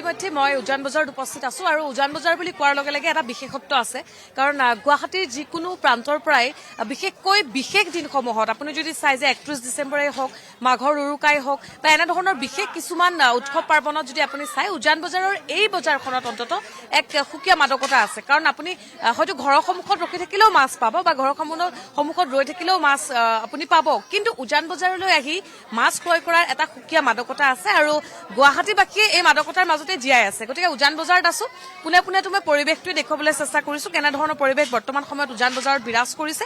ইতিমধ্যে মই উজান বজাৰত উপস্থিত আছো আৰু উজান বজাৰ বুলি কোৱাৰ লগে লগে এটা বিশেষত্ব আছে কাৰণ গুৱাহাটীৰ যিকোনো প্ৰান্তৰ পৰাই বিশেষকৈ বিশেষ দিনসমূহত আপুনি যদি চাই যে 31 ডিচেম্বৰেই হওক মাঘৰ উৰুকাই হওক বা এনেধৰণৰ বিশেষ কিছুমান উৎসৱ পাৰ্বণত যদি আপুনি চাই উজান বজাৰৰ এই বজাৰখনত অন্তত এক সুকীয়া মাদকতা আছে কাৰণ আপুনি হয়তো ঘৰৰ সন্মুখত ৰখি থাকিলেও মাছ পাব বা ঘৰৰ সন্মুখত ৰৈ থাকিলেও মাছ আপুনি পাব কিন্তু উজান বজাৰলৈ আহি মাছ ক্ৰয় কৰাৰ এটা সুকীয়া মাদকতা আছে আৰু গুৱাহাটীবাসীয়ে এই মাদকতাৰ মাজতে জীয়াই আছে গতিকে উজান বজাৰত আছো পোনে পোনে তুমি পৰিৱেশটো দেখুৱাবলৈ চেষ্টা কৰিছো কেনেধৰণৰ পৰিৱেশ বৰ্তমান সময়ত উজান বজাৰত বিৰাজ কৰিছে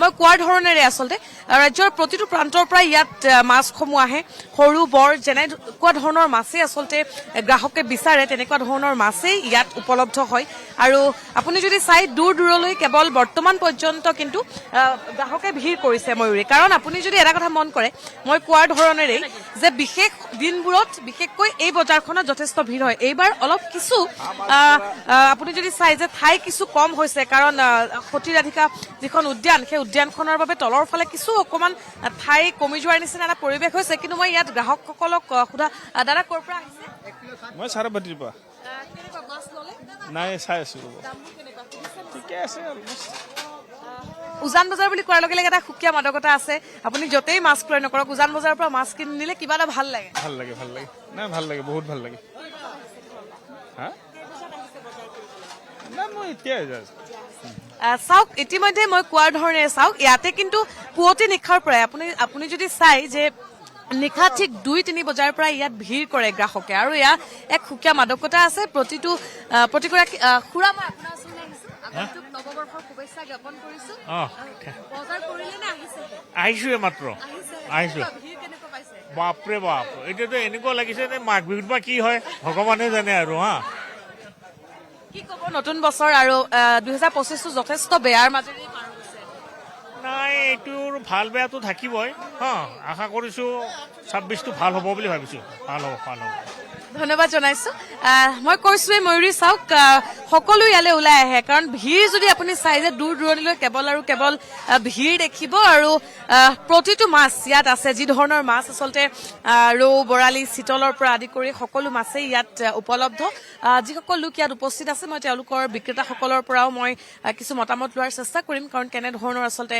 মই কোৱাৰ ধৰণেৰে আচলতে ৰাজ্যৰ প্ৰতিটো প্ৰান্তৰ পৰা ইয়াত মাছসমূহ আহে সৰু বৰ যেনেকুৱা ধৰণৰ মাছেই আচলতে গ্ৰাহকে বিচাৰে তেনেকুৱা ধৰণৰ মাছেই ইয়াত উপলব্ধ হয় আৰু আপুনি যদি চাই দূৰ দূৰলৈ কেৱল বৰ্তমান পৰ্যন্ত কিন্তু গ্ৰাহকে ভিৰ কৰিছে ময়ূৰী কাৰণ আপুনি যদি এটা কথা মন কৰে মই কোৱাৰ ধৰণেৰে যে বিশেষ দিনবোৰত বিশেষকৈ এই বজাৰখনত যথেষ্ট ভিৰ হয় এইবাৰ অলপ কিছু আপুনি যদি চাই যে ঠাই কিছু কম হৈছে কাৰণ সতীৰাধিকা যিখন উদ্যান সেই উদ্যানখনৰ বাবে তলৰ ফালে কিছু অকমান ঠাই কমি যোৱাৰ নিচিনা এটা পৰিৱেশ হৈছে কিন্তু মই ইয়াত গ্ৰাহকসকলক সোধা দাদা ক'ৰ পৰা আহিছে মই চাৰাবাটিৰ পৰা কেনেকুৱা মাছ ল'লে নাই চাই আছো দামবোৰ কেনেকুৱা ঠিকে আছে উজান বজাৰ বুলি কোৱাৰ লগে লগে এটা সুকীয়া মাদকতা আছে আপুনি য'তেই মাছ ক্ৰয় নকৰক উজান বজাৰৰ পৰা মাছ কিনি নিলে কিবা এটা ভাল লাগে নাই ভাল লাগে বহুত ভাল লাগে হা না মই এতিয়া চাওক ইতিমধ্যে মই কোৱাৰ ধৰণে চাওক ইয়াতে কিন্তু পুৱতি নিশাৰ পৰাই আপুনি যদি চাই যে নিশা ঠিক 2-3 বজাৰ পৰা ইয়াত ভিৰ কৰে গ্ৰাহকে আৰু ইয়াত এক সুকীয়া মাদকতা আছে প্ৰতিগৰাকী খুৰা মই আপোনাৰ ওচৰলৈ আহিছো নৱবৰ্ষৰ শুভেচ্ছা জ্ঞাপন কৰিছো বজাৰ কৰিলে নে আহিছো মাত্ৰ আহিছো বাপৰে বাপ এতিয়াতো এনেকুৱা লাগিছে যে মাঘ বিহুৰ পৰা কি হয় ভগৱানে জানে আৰু হা কি ক'ব নতুন বছৰ আৰু 2025 যথেষ্ট বেয়াৰ মাজেৰে পাৰ হৈছে নাই এইটোৰ ভাল বেয়াটো থাকিবই হা আশা কৰিছো 26টো ভাল হ'ব বুলি ভাবিছো ভাল হ'ব ধন্যবাদ জনাইছো মই কৈছোৱে ময়ূৰী চাওক সকলো ইয়ালৈ ওলাই আহে কাৰণ ভিৰ যদি আপুনি চাই যে দূৰ দূৰণিলৈ কেৱল আৰু কেৱল ভিৰ দেখিব আৰু প্ৰতিটো মাছ ইয়াত আছে যি ধৰণৰ মাছ আচলতে ৰৌ বৰালি চিতলৰ পৰা আদি কৰি সকলো মাছেই ইয়াত উপলব্ধ যিসকল লোক ইয়াত উপস্থিত আছে মই তেওঁলোকৰ বিক্ৰেতাসকলৰ পৰাও মই কিছু মতামত লোৱাৰ চেষ্টা কৰিম কাৰণ কেনেধৰণৰ আচলতে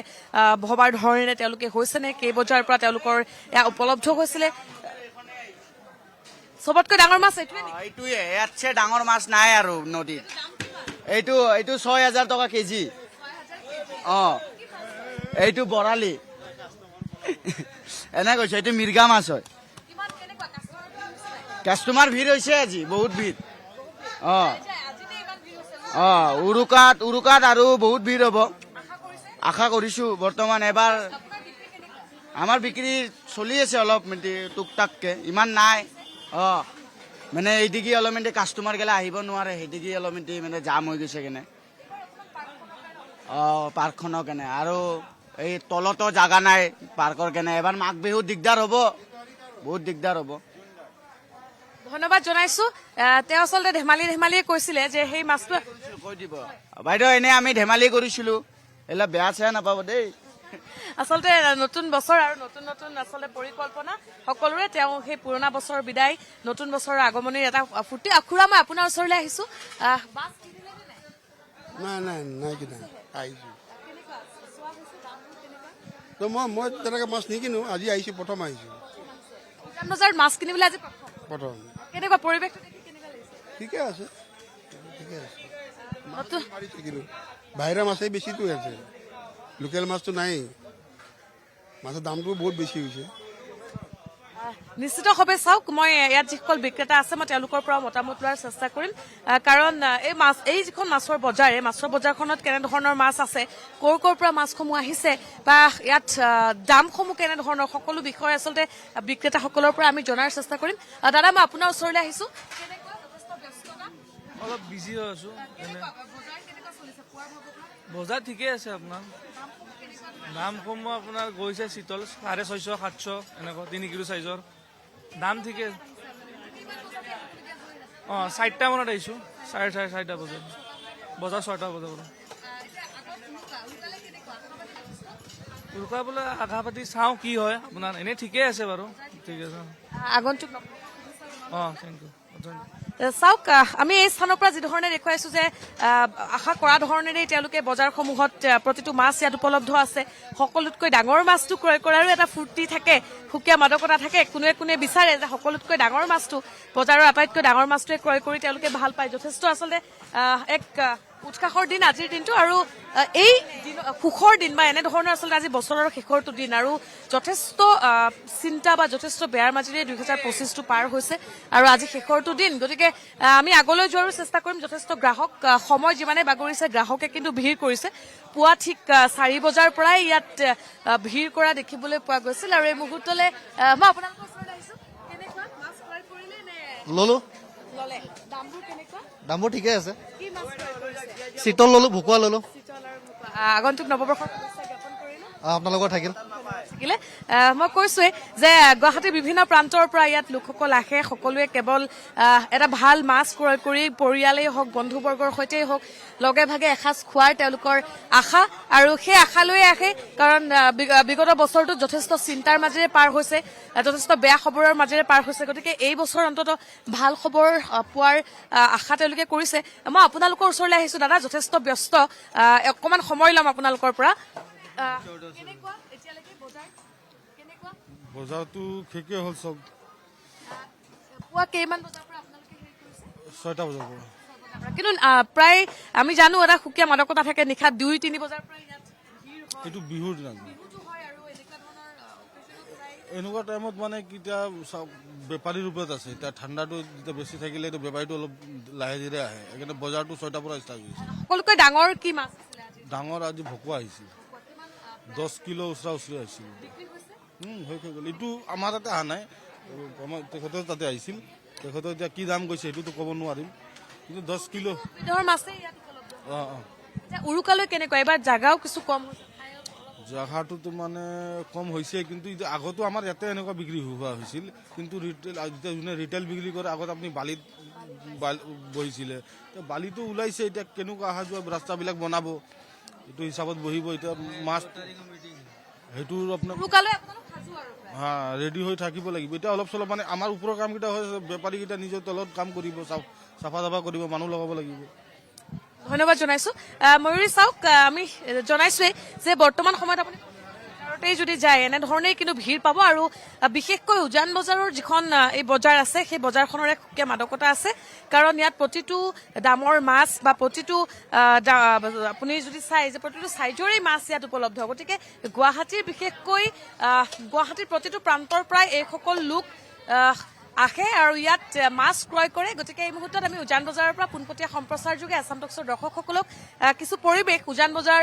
ভবাৰ ধৰণেৰে তেওঁলোকে হৈছেনে কেইবজাৰ পৰা তেওঁলোকৰ এয়া উপলব্ধ হৈছিলে সবতকৈ ডাঙৰ মাছ এইটোৱে ইয়াতছে ডাঙৰ মাছ নাই আৰু নদীত এইটো 6000 টকা কেজি এইটো বৰালি এনে কৈছে এইটো মিৰ্গা মাছ হয় কাষ্টমাৰ ভিৰ হৈছে আজি বহুত ভিৰ উৰুকাত আৰু বহুত ভিৰ হ'ব আশা কৰিছো বৰ্তমান এবাৰ আমাৰ বিক্ৰী চলি আছে অলপ টুকটাককে ইমান নাই মানে এইদিকে অলপমান কাষ্টমাৰ গেলা আহিব নোৱাৰে সেইদিকে অলপমান মানে জাম হৈ গৈছে কেনে পাৰ্কখনৰ কেনে আৰু এই তলতো জাগা নাই পাৰ্কৰ কেনে এবাৰ মাঘ বিহু দিগদাৰ হ'ব বহুত দিগদাৰ হ'ব ধন্যবাদ জনাইছো তেওঁ আচলতে ধেমালিয়ে কৈছিলে যে সেই মাছটো কৈ দিব বাইদেউ এনে আমি ধেমালি কৰিছিলো এলা বেয়া চেয়া নাপাব দেই আচলতে নতুন বছৰ আৰু নতুন আচলতে পৰিকল্পনা সকলোৰে তেওঁ সেই পুৰণা বছৰ বিদায় নতুন বছৰৰ আগমনিৰ এটা ফুটি খুৰা মই আপোনাৰ ওচৰলৈ আহিছো নাই কিনা আহিছো মই তেনেকে মাছ নিকিনো আজি আহিছো প্ৰথম আহিছো উজান বজাৰত মাছ কিনিবলৈ আজি প্ৰথম কেনেকুৱা পৰিৱেশটো দেখি কেনেকুৱা লাগিছে ঠিকে আছে বাহিৰা মাছেই বেছিটো আছে লোকেল মাছটো নাই মাছৰ দামটো বহুত বেছি হৈছে নিশ্চিতভাৱে চাওক মই ইয়াত যিসকল বিক্ৰেতা আছে মই তেওঁলোকৰ পৰা মতামত লোৱাৰ চেষ্টা কৰিম কাৰণ এই যিখন মাছৰ বজাৰ এই মাছৰ বজাৰখনত কেনেধৰণৰ মাছ আছে ক'ৰ পৰা মাছসমূহ আহিছে বা ইয়াত দামসমূহ কেনেধৰণৰ সকলো বিষয় আচলতে বিক্ৰেতাসকলৰ পৰা আমি জনাৰ চেষ্টা কৰিম দাদা মই আপোনাৰ ওচৰলৈ আহিছো অলপ বিজি হৈ আছো বজাৰ ঠিকে আছে আপোনাৰ দাম কম আপোনাৰ গৈছে চিতল 650-700 এনেকুৱা 3 কিলো সাইজৰ দাম ঠিকে 4টা মানত আহিছো 4:30 বজাত বজাৰ 6টা বজাৰ উৰুকা বোলে আঘা পাতি চাওঁ কি হয় আপোনাৰ এনে ঠিকে আছে বাৰু ঠিক আছে আগন্তুক থেংক ইউ চাওক আমি এই স্থানৰ পৰা যি ধৰণে দেখুৱাইছো যে আশা কৰা ধৰণেৰে তেওঁলোকে বজাৰসমূহত প্ৰতিটো মাছ ইয়াত উপলব্ধ আছে সকলোতকৈ ডাঙৰ মাছটো ক্ৰয় কৰাৰো এটা ফূৰ্তি থাকে সুকীয়া মাদকতা থাকে কোনে বিচাৰে যে সকলোতকৈ ডাঙৰ মাছটো বজাৰৰ আটাইতকৈ ডাঙৰ মাছটোৱে ক্ৰয় কৰি তেওঁলোকে ভাল পায় যথেষ্ট আচলতে এক উৎসাহৰ দিন আজিৰ দিনটো আৰু এই সুখৰ দিন বা এনেধৰণৰ আচলতে আজি বছৰৰ শেষৰটো দিন আৰু যথেষ্ট চিন্তা বা যথেষ্ট বেয়াৰ মাজেৰে 2025টো পাৰ হৈছে আৰু আজি শেষৰটো দিন গতিকে আমি আগলৈ যোৱাৰো চেষ্টা কৰিম যথেষ্ট গ্ৰাহক সময় যিমানে বাগৰিছে গ্ৰাহকে কিন্তু ভিৰ কৰিছে পুৱা ঠিক 4 বজাৰ পৰাই ইয়াত ভিৰ কৰা দেখিবলৈ পোৱা গৈছিল আৰু এই মুহূৰ্তলৈ মই আপোনালোকৰ ওচৰলৈ আহিছো কেনেকুৱা মাছ ক্ৰয় কৰিলে নে ললো ললে দামবোৰ কেনেকুৱা দামবোৰ ঠিকে আছে কি মাছ ক্ৰয় কৰিছে চিতল ললো ভকুৱা ললো চিতল আৰু ভকুৱা। আগন্তুক নৱবৰ্ষৰ শুভেচ্ছা জ্ঞাপন কৰিলো আপোনালোকৰ থাকিল থাকিলে মই কৈছোৱে যে গুৱাহাটীৰ বিভিন্ন প্ৰান্তৰ পৰা ইয়াত লোকসকল আহে সকলোৱে কেৱল এটা ভাল মাছ ক্ৰয় কৰি পৰিয়ালেই হওক বন্ধুবৰ্গৰ সৈতেই হওক লগে ভাগে এসাঁজ খোৱাৰ তেওঁলোকৰ আশা আৰু সেই আশালৈয়ে আহে কাৰণ বিগত বছৰটো যথেষ্ট চিন্তাৰ মাজেৰে পাৰ হৈছে যথেষ্ট বেয়া খবৰৰ মাজেৰে পাৰ হৈছে গতিকে এই বছৰ অন্তত ভাল খবৰ পোৱাৰ আশা তেওঁলোকে কৰিছে মই আপোনালোকৰ ওচৰলৈ আহিছো দাদা যথেষ্ট ব্যস্ত অকণমান সময় ল'ম আপোনালোকৰ পৰা কেনেকুৱা এতিয়ালৈকে বজাৰ কেনেকুৱা বজাৰটো ঠিকেই হ'ল চব পুৱা কেইমান বজাৰ পৰা আপোনালোকে হেৰি কৰিছে 6টা বজাৰ পৰা কিন্তু প্ৰায় আমি জানো এটা সুকীয়া মাদকতা থাকে নিশা 2-3 বজাৰ পৰা ইয়াত ভিৰ হয় এইটো বিহুৰ দিনা বিহুটো হয় আৰু এনেকুৱা ধৰণৰ occasion-ত প্ৰায় এনেকুৱা টাইমত মানে কি এতিয়া বেপাৰীৰ ওপৰত আছে এতিয়া ঠাণ্ডাটো যেতিয়া বেছি থাকিলে এইটো বেপাৰীটো অলপ লাহে ধীৰে আহে সেইকাৰণে বজাৰটো 6টাৰ পৰা ষ্টাৰ্ট হৈছে সকলোতকৈ ডাঙৰ কি মাছ আছিলে আজি ডাঙৰ আজি ভকুৱা আহিছিল 10 কিলো ওচৰা ওচৰি আহিছিল হৈ গ'ল এইটো আমাৰ তাতে অহা নাই আমাৰ তেখেতৰ তাতে আহিছিল তেখেতৰ এতিয়া কি দাম গৈছে সেইটোতো ক'ব নোৱাৰিম কিন্তু 10 কিলো বিধৰ মাছেই ইয়াত উপলব্ধ অঁ এতিয়া উৰুকালৈ কেনেকুৱা এবাৰ জাগাও কিছু কম হৈছে জাগাটোতো মানে কম হৈছে কিন্তু এতিয়া আগতো আমাৰ ইয়াতে এনেকুৱা বিক্ৰী হোৱা হৈছিল কিন্তু ৰিটেইল যেতিয়া যোনে ৰিটেইল বিক্ৰী কৰে আগত আপুনি বালিত বহিছিলে বালিটো ওলাইছে এতিয়া কেনেকুৱা অহা যোৱা ৰাস্তাবিলাক বনাব এইটো হিচাপত বহিব এতিয়া মাছ সেইটো আপোনাৰ উৰুকালৈ আপোনালোক সাজু আৰু হা ৰেডি হৈ থাকিব লাগিব এতিয়া অলপ চলপ মানে আমাৰ ওপৰৰ কামকেইটা হৈছে বেপাৰীকেইটা নিজৰ তলত কাম কৰিব চাফা চাফা কৰিব মানুহ লগাব লাগিব ধন্যবাদ জনাইছো ময়ূৰী চাওক আমি জনাইছোৱেই যে বৰ্তমান সময়ত আপুনি ভাৰতেই যদি যায় এনেধৰণেই কিন্তু ভিৰ পাব আৰু বিশেষকৈ উজান বজাৰৰ যিখন এই বজাৰ আছে সেই বজাৰখনৰ এক সুকীয়া মাদকতা আছে কাৰণ ইয়াত প্ৰতিটো দামৰ মাছ বা প্ৰতিটো আপুনি যদি চাই যে প্ৰতিটো চাইজৰেই মাছ ইয়াত উপলব্ধ গতিকে গুৱাহাটীৰ বিশেষকৈ গুৱাহাটীৰ প্ৰতিটো প্ৰান্তৰ পৰাই এইসকল লোক আহে আৰু ইয়াত মাছ ক্ৰয় কৰে গতিকে এই মুহূৰ্তত আমি উজান বজাৰৰ পৰা পোনপটীয়া সম্প্ৰচাৰ যোগে আছাম টক্সৰ দৰ্শকসকলক কিছু পৰিৱেশ উজান বজাৰ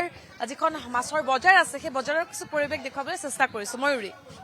যিখন মাছৰ বজাৰ আছে সেই বজাৰৰ কিছু পৰিৱেশ দেখুৱাবলৈ চেষ্টা কৰিছো ময়ূৰী